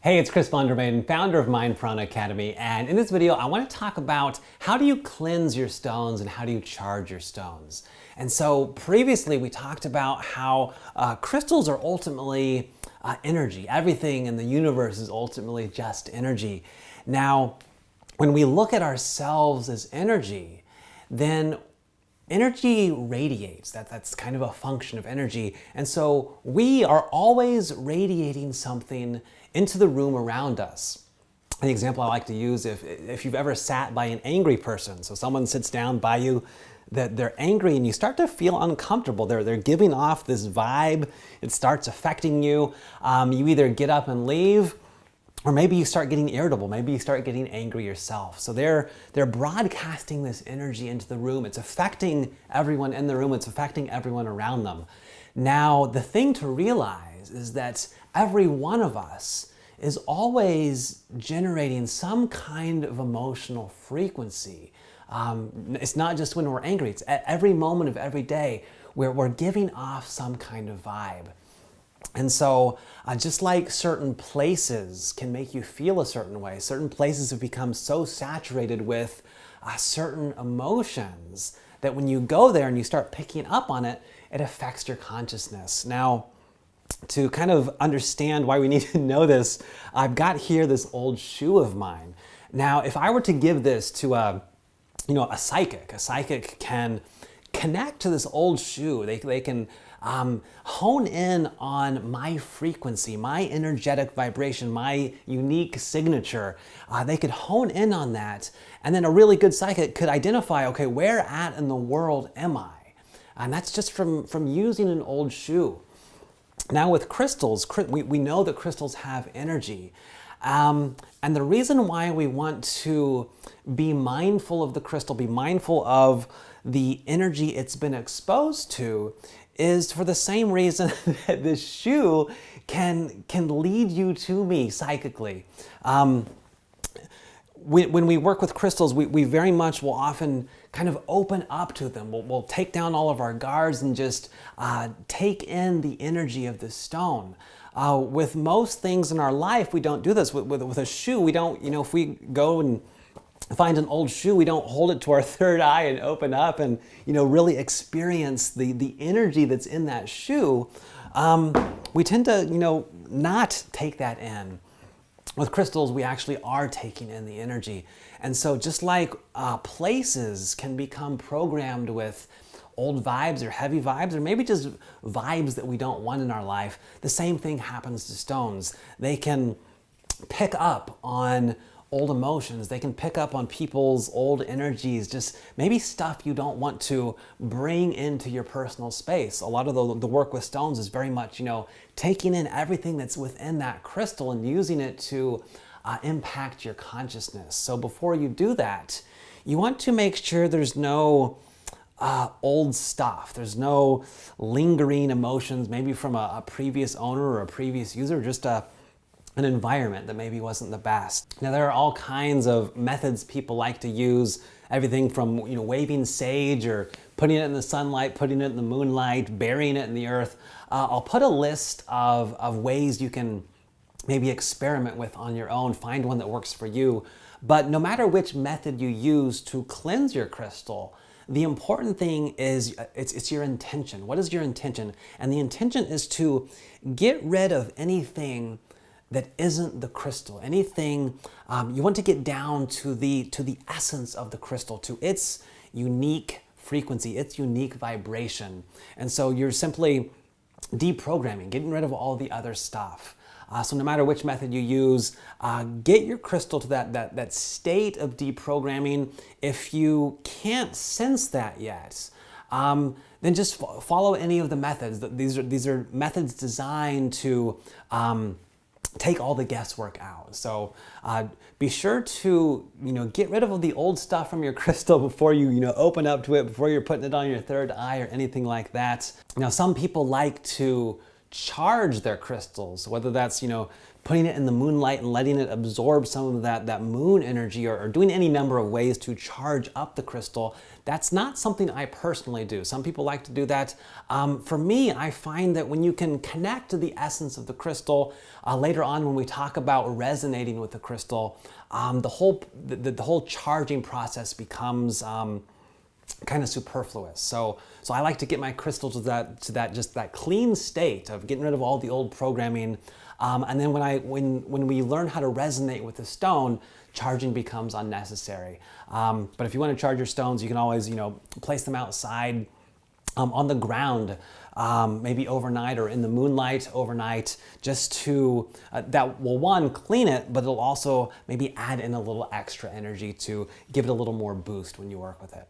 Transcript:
Hey, it's Chris Vandermaiden, founder of Mind Prana Academy, and in this video I want to talk about how do you cleanse your stones and how do you charge your stones. And so previously we talked about how crystals are ultimately energy. Everything in the universe is ultimately just energy. Now, when we look at ourselves as energy, then energy radiates. That's kind of a function of energy. And so we are always radiating something into the room around us. The example I like to use, if you've ever sat by an angry person, so someone sits down by you, that they're angry and you start to feel uncomfortable. They're giving off this vibe. It starts affecting you. You either get up and leave, or maybe you start getting irritable. Maybe you start getting angry yourself. So they're broadcasting this energy into the room. It's affecting everyone in the room. It's affecting everyone around them. Now, the thing to realize is that every one of us is always generating some kind of emotional frequency. It's not just when we're angry. It's at every moment of every day where we're giving off some kind of vibe. And so just like certain places can make you feel a certain way, certain places have become so saturated with certain emotions that when you go there and you start picking up on it, it affects your consciousness. Now, to kind of understand why we need to know this, I've got here this old shoe of mine. Now, if I were to give this to a psychic can connect to this old shoe. They can hone in on my frequency, my energetic vibration, my unique signature. They could hone in on that, and then a really good psychic could identify, okay, where at in the world am I? And that's just from using an old shoe. Now with crystals, we know that crystals have energy. And the reason why we want to be mindful of the crystal, be mindful of the energy it's been exposed to, is for the same reason that this shoe can lead you to me psychically. When we work with crystals, we very much will often kind of open up to them. We'll take down all of our guards and just take in the energy of the stone. With most things in our life, we don't do this. With a shoe, we don't, if we go and find an old shoe, we don't hold it to our third eye and open up and, really experience the energy that's in that shoe. We tend to, not take that in. With crystals, we actually are taking in the energy. And so just like places can become programmed with old vibes or heavy vibes, or maybe just vibes that we don't want in our life, the same thing happens to stones. They can pick up on old emotions. They can pick up on people's old energies, just maybe stuff you don't want to bring into your personal space. A lot of the work with stones is very much, taking in everything that's within that crystal and using it to impact your consciousness. So before you do that, you want to make sure there's no old stuff. There's no lingering emotions, maybe from a previous owner or a previous user, just an environment that maybe wasn't the best. Now, there are all kinds of methods people like to use, everything from waving sage or putting it in the sunlight, putting it in the moonlight, burying it in the earth. I'll put a list of ways you can maybe experiment with on your own, find one that works for you. But no matter which method you use to cleanse your crystal, the important thing is it's your intention. What is your intention? And the intention is to get rid of anything that isn't the crystal. Anything, you want to get down to the essence of the crystal, to its unique frequency, its unique vibration. And so you're simply deprogramming, getting rid of all the other stuff. So no matter which method you use, get your crystal to that state of deprogramming. If you can't sense that yet, then just follow any of the methods. These are methods designed to take all the guesswork out. So be sure to get rid of the old stuff from your crystal before you open up to it, before you're putting it on your third eye or anything like that. Now, some people like to charge their crystals, whether that's putting it in the moonlight and letting it absorb some of that moon energy, or doing any number of ways to charge up the crystal, that's not something I personally do. Some people like to do that. For me, I find that when you can connect to the essence of the crystal, later on when we talk about resonating with the crystal, the whole charging process becomes kind of superfluous. So I like to get my crystal to that clean state of getting rid of all the old programming. And then when we learn how to resonate with the stone, charging becomes unnecessary. But if you want to charge your stones, you can always, place them outside on the ground, maybe overnight, or in the moonlight overnight, just to, that will, one, clean it, but it'll also maybe add in a little extra energy to give it a little more boost when you work with it.